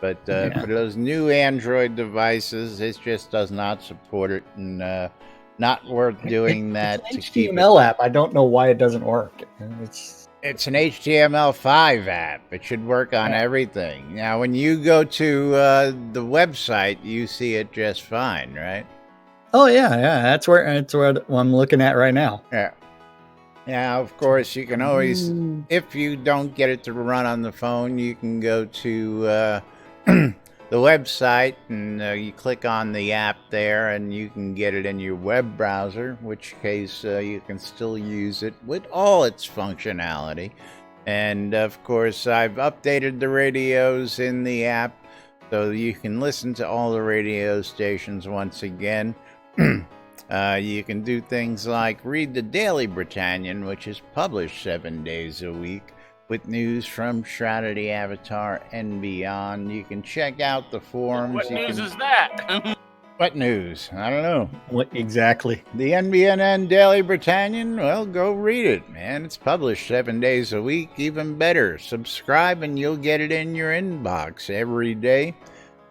But for those new Android devices, it just does not support it, and not worth doing that. It's an HTML app. I don't know why it doesn't work. It's an HTML5 app. It should work on everything. Now, when you go to the website, you see it just fine, right? Oh yeah. That's where I'm looking at right now. Yeah. Now, of course, you can always, if you don't get it to run on the phone, you can go to the website and you click on the app there and you can get it in your web browser, in which case you can still use it with all its functionality. And of course, I've updated the radios in the app so you can listen to all the radio stations once again. You can do things like read the Daily Britannian, which is published 7 days a week, with news from Shroud the Avatar and beyond. You can check out the forums. What news is that? What news? I don't know. What exactly? The NBNN Daily Britannian? Well, go read it, man. It's published 7 days a week. Even better, subscribe and you'll get it in your inbox every day.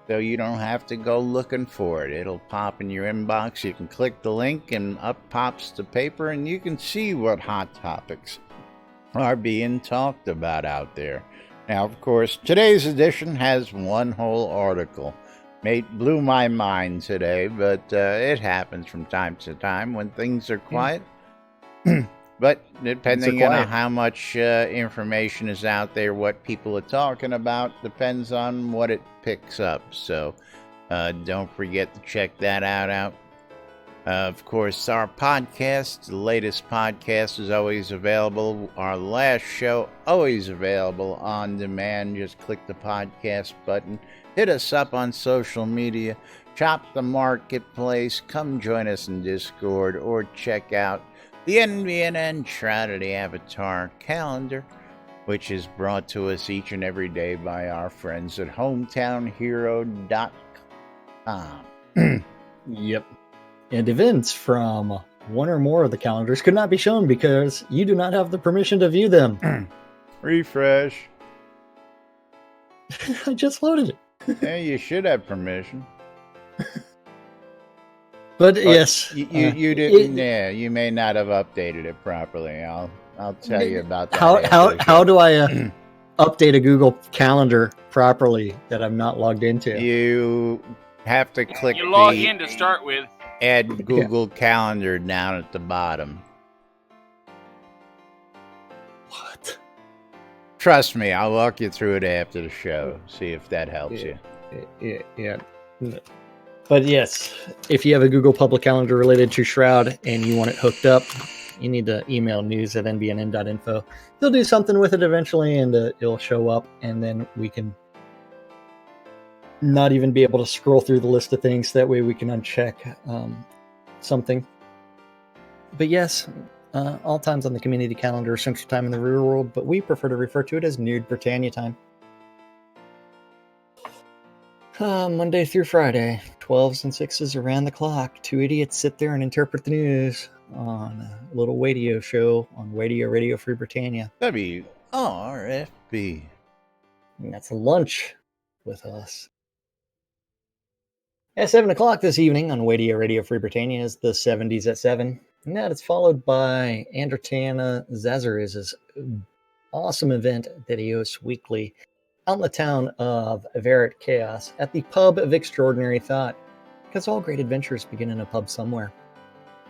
So you don't have to go looking for it. It'll pop in your inbox. You can click the link and up pops the paper and you can see what hot topics are being talked about out there. Now, of course, today's edition has one whole article. Blew my mind today, but it happens from time to time when things are quiet. But depending on how much information is out there, what people are talking about, depends on what it picks up. So don't forget to check that out. Of course, our podcast, the latest podcast, is always available. Our last show, always available on demand. Just click the podcast button. Hit us up on social media. Chop the Marketplace. Come join us in Discord or check out the NBNN Shroud of the Avatar calendar, which is brought to us each and every day by our friends at hometownhero.com. Yep. And events from one or more of the calendars could not be shown because you do not have the permission to view them. Refresh. I just loaded it. Yeah, you should have permission. But yes, You didn't. Yeah, you may not have updated it properly. I'll tell you about that. How do I update a Google Calendar properly that I'm not logged into? You have to click You log the in to start with. add Google Calendar down at the bottom. What? Trust me, I'll walk you through it after the show. See if that helps you. Yeah. But yes, if you have a Google public calendar related to Shroud and you want it hooked up, you need to email news@nbnn.info. They'll do something with it eventually, and it'll show up, and then we can not even be able to scroll through the list of things. That way we can uncheck something. But yes, all times on the community calendar are Central Time in the real world, but we prefer to refer to it as Nude Britannia time. Monday through Friday, 12s and 6s around the clock. Two idiots sit there and interpret the news on a little radio show on Radio Free Britannia. WRFB. And that's lunch with us. At 7 o'clock this evening on Radio Free Britannia is the 70s at 7. And that is followed by Andretana Zazariz's awesome event that he hosts weekly out in the town of Verret Chaos at the Pub of Extraordinary Thought. Because all great adventures begin in a pub somewhere.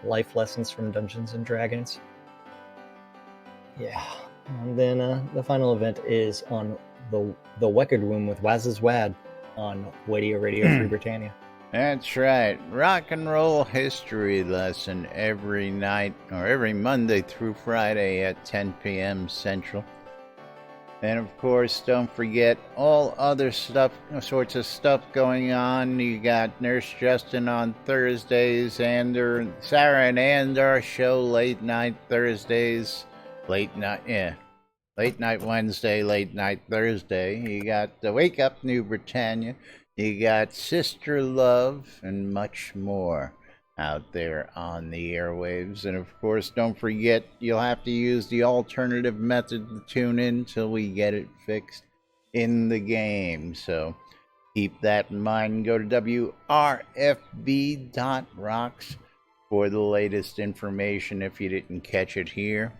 Life lessons from Dungeons and Dragons. Yeah. And then the final event is on the Wicked Room with Waz's Wad on Radio Free Britannia. That's right. Rock and roll history lesson every night or every Monday through Friday at 10 p.m. Central. And of course, don't forget all other sorts of stuff going on. You got Nurse Justin on Thursdays, and Sarah and Andar show late night Thursdays, late night Wednesday, late night Thursday. You got the Wake Up New Britannia. You got Sister Love and much more out there on the airwaves. And of course, don't forget, you'll have to use the alternative method to tune in till we get it fixed in the game. So keep that in mind. Go to WRFB.rocks for the latest information if you didn't catch it here.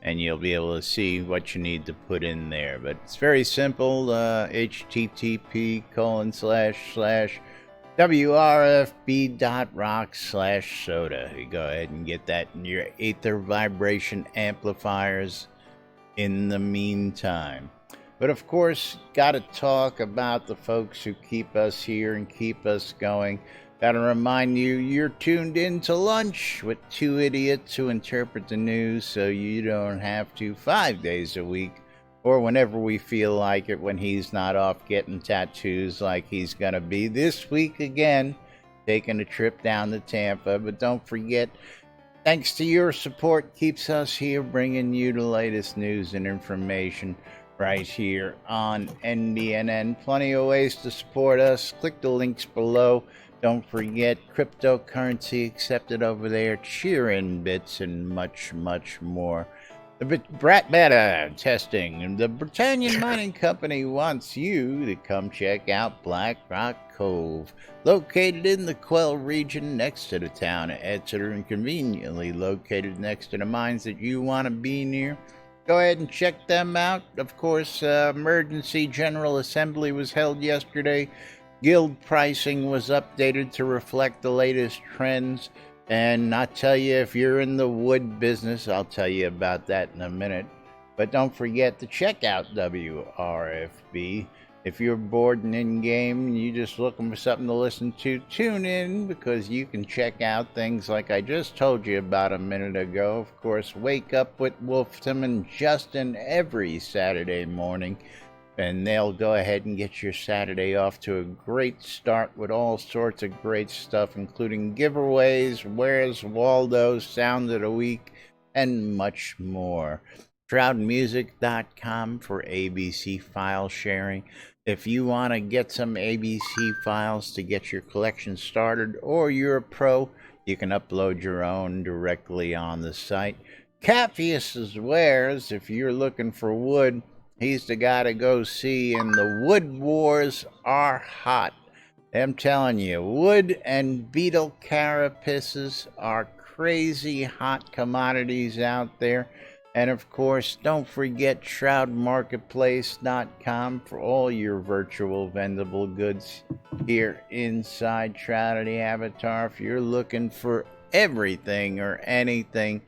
And you'll be able to see what you need to put in there. But it's very simple. http://wrfb.rocks/soda. You go ahead and get that in your Aether Vibration amplifiers in the meantime. But of course, got to talk about the folks who keep us here and keep us going. Got to remind you, you're tuned in to lunch with two idiots who interpret the news so you don't have to 5 days a week or whenever we feel like it when he's not off getting tattoos like he's going to be this week again, taking a trip down to Tampa. But don't forget, thanks to your support, keeps us here bringing you the latest news and information right here on NBNN. Plenty of ways to support us. Click the links below. Don't forget, cryptocurrency accepted over there, cheer-in bits, and much, much more. The Brat Beta testing. The Britannian Mining Company wants you to come check out Black Rock Cove, located in the Quell region next to the town of Exeter and conveniently located next to the mines that you want to be near. Go ahead and check them out. Of course, emergency general assembly was held yesterday. Guild pricing was updated to reflect the latest trends. And I'll tell you, if you're in the wood business, I'll tell you about that in a minute. But don't forget to check out WRFB. If you're bored and in game and you're just looking for something to listen to, tune in because you can check out things like I just told you about a minute ago. Of course, Wake Up with Wolftam and Justin every Saturday morning. And they'll go ahead and get your Saturday off to a great start with all sorts of great stuff, including giveaways, Where's Waldo, Sound of the Week, and much more. ShroudMusic.com for ABC file sharing. If you want to get some ABC files to get your collection started, or you're a pro, you can upload your own directly on the site. Capheus's Wares, if you're looking for wood, he's the guy to go see, and the wood wars are hot. I'm telling you, wood and beetle carapaces are crazy hot commodities out there. And of course, don't forget ShroudMarketplace.com for all your virtual vendable goods here inside Shroud of the Avatar. If you're looking for everything or anything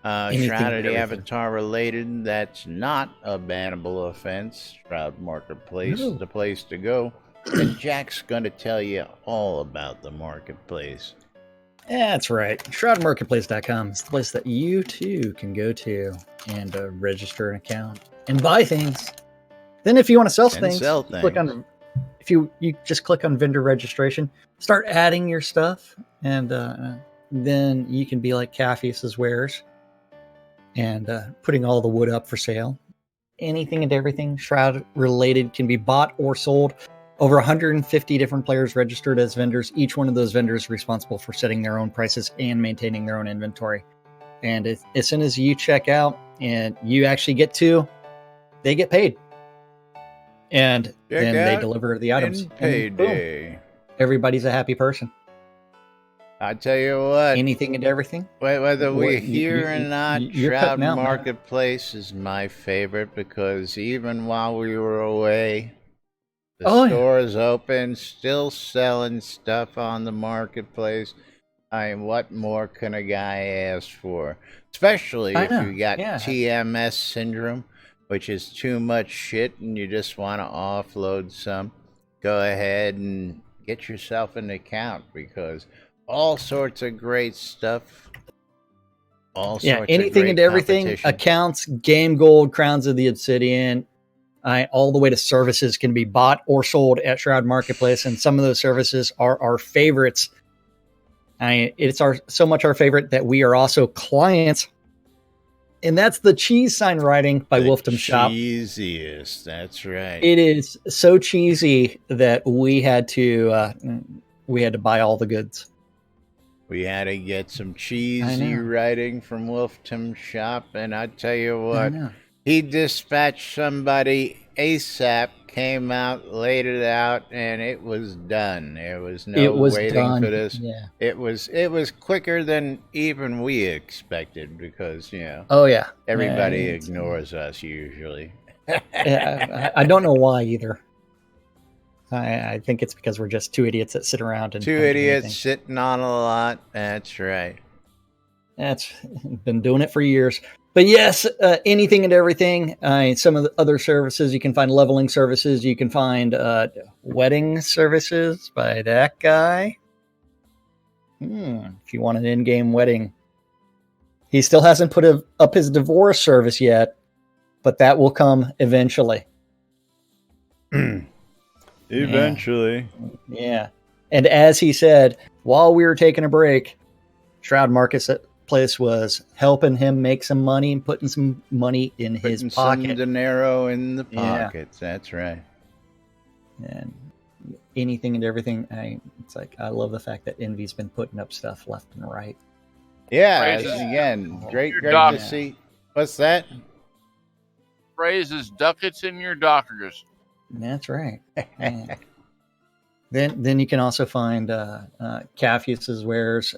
Shroud of the Avatar related, that's not a bannable offense. Shroud Marketplace is the place to go. And Jack's going to tell you all about the marketplace. That's right. ShroudMarketplace.com is the place that you too can go to and register an account and buy things. Then, if you want to sell things, click on. If you just click on vendor registration, start adding your stuff, and then you can be like Capheus's Wares and putting all the wood up for sale. Anything and everything Shroud related can be bought or sold. Over 150 different players registered as vendors. Each one of those vendors is responsible for setting their own prices and maintaining their own inventory. And as soon as you check out and you actually get to, they get paid. And then they deliver the items. Payday. And boom, everybody's a happy person. I tell you what. Anything and everything. Whether we're here or not, Shroud Marketplace is my favorite because even while we were away, the store is open, still selling stuff on the marketplace. I mean, what more can a guy ask for? Especially if you got TMS syndrome, which is too much shit and you just want to offload some. Go ahead and get yourself an account because all sorts of great stuff. All sorts anything of and everything. Accounts, Game Gold, Crowns of the Obsidian. All the way to services can be bought or sold at Shroud Marketplace, and some of those services are our favorites. It's so much our favorite that we are also clients, and that's the cheese sign writing by Wolftam Shop. Cheesiest, that's right. It is so cheesy that we had to buy all the goods. We had to get some cheesy writing from Wolftam Shop, and I tell you what. He dispatched somebody ASAP, came out, laid it out, and it was done. There was no waiting for this. Yeah. It was quicker than even we expected because, everybody ignores us usually. I don't know why either. I think it's because we're just two idiots that sit around and two idiots sitting on a lot. That's right. That's been doing it for years. But yes, anything and everything. Some of the other services, you can find leveling services. You can find wedding services by that guy. If you want an in-game wedding. He still hasn't put up his divorce service yet, but that will come eventually. Eventually. Yeah. And as he said, while we were taking a break, Shroud Marketplace was helping him make some money and putting some money in his pocket. Some dinero in the pockets. Yeah. That's right. And anything and everything. It's like I love the fact that Envy's been putting up stuff left and right. Yeah, again, great to see. What's that? Phrases, ducats in your dockers. That's right. Then you can also find Capheus's Wares.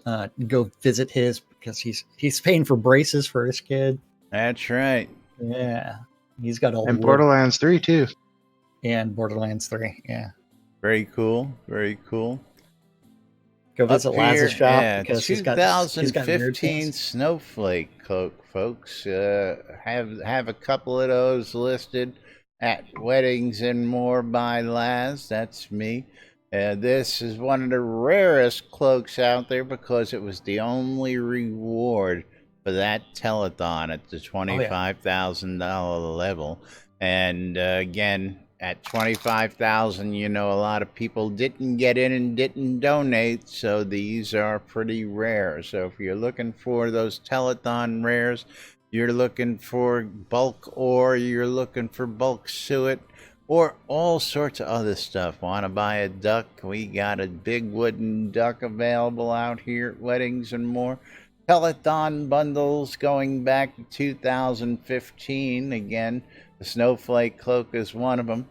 Go visit his because he's paying for braces for his kid. That's right. Yeah, he's got all. And Borderlands 3 too. And Borderlands 3. Yeah. Very cool. Very cool. Go visit Laz's shop because 2015 Snowflake, folks. Have a couple of those listed. at Weddings and More by Laz. That's me. This is one of the rarest cloaks out there because it was the only reward for that telethon at the $25,000 level. And again, at $25,000, you know, a lot of people didn't get in and didn't donate, so these are pretty rare. So if you're looking for those telethon rares, you're looking for bulk ore, you're looking for bulk suet, or all sorts of other stuff. Want to buy a duck? We got a big wooden duck available out here at Weddings and More. Telethon bundles going back to 2015. Again, the Snowflake Cloak is one of them.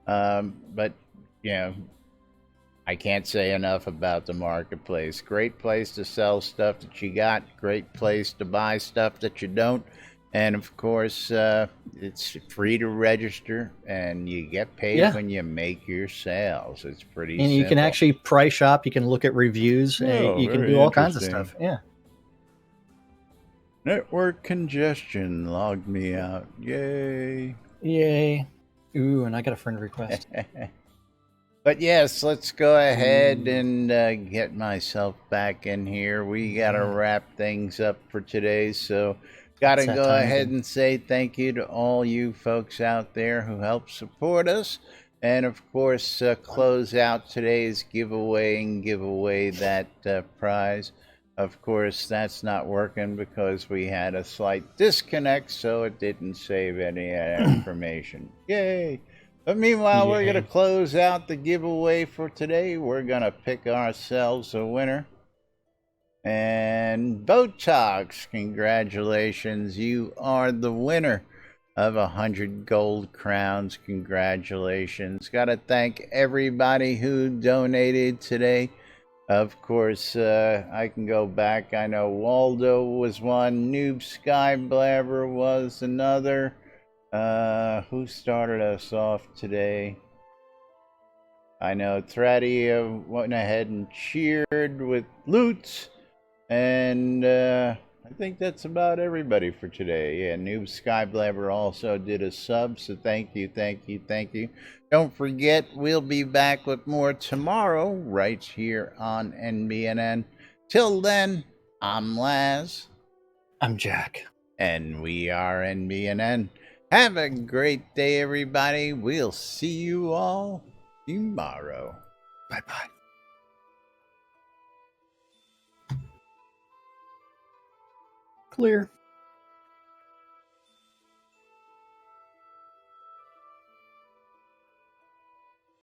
But, you know, I can't say enough about the marketplace. Great place to sell stuff that you got. Great place to buy stuff that you don't. And of course, it's free to register, and you get paid when you make your sales. It's pretty And you can simple. actually price shop. You can look at reviews. Oh, you can very do all kinds of interesting. stuff. Yeah. Network congestion logged me out. Yay. Yay. Ooh, and I got a friend request. But yes, let's go ahead and get myself back in here. We got to wrap things up for today. So got to It's that go time ahead again. and say thank you to all you folks out there who help support us. And of course, close out today's giveaway and give away that prize. Of course, that's not working because we had a slight disconnect, so it didn't save any information. Yay! But meanwhile, we're Yay. going to close out the giveaway for today. We're going to pick ourselves a winner. And Botox, congratulations. You are the winner of 100 gold crowns. Congratulations. Got to thank everybody who donated today. Of course, I can go back. I know Waldo was one. Noob Skyblabber was another. Who started us off today? I know Thraddy went ahead and cheered with Loots. And I think that's about everybody for today. Yeah, Noob Skyblabber also did a sub, so thank you, thank you, thank you. Don't forget, we'll be back with more tomorrow right here on NBNN. Till then, I'm Laz. I'm Jack. And we are NBNN. Have a great day, everybody. We'll see you all tomorrow. Bye-bye. Clear.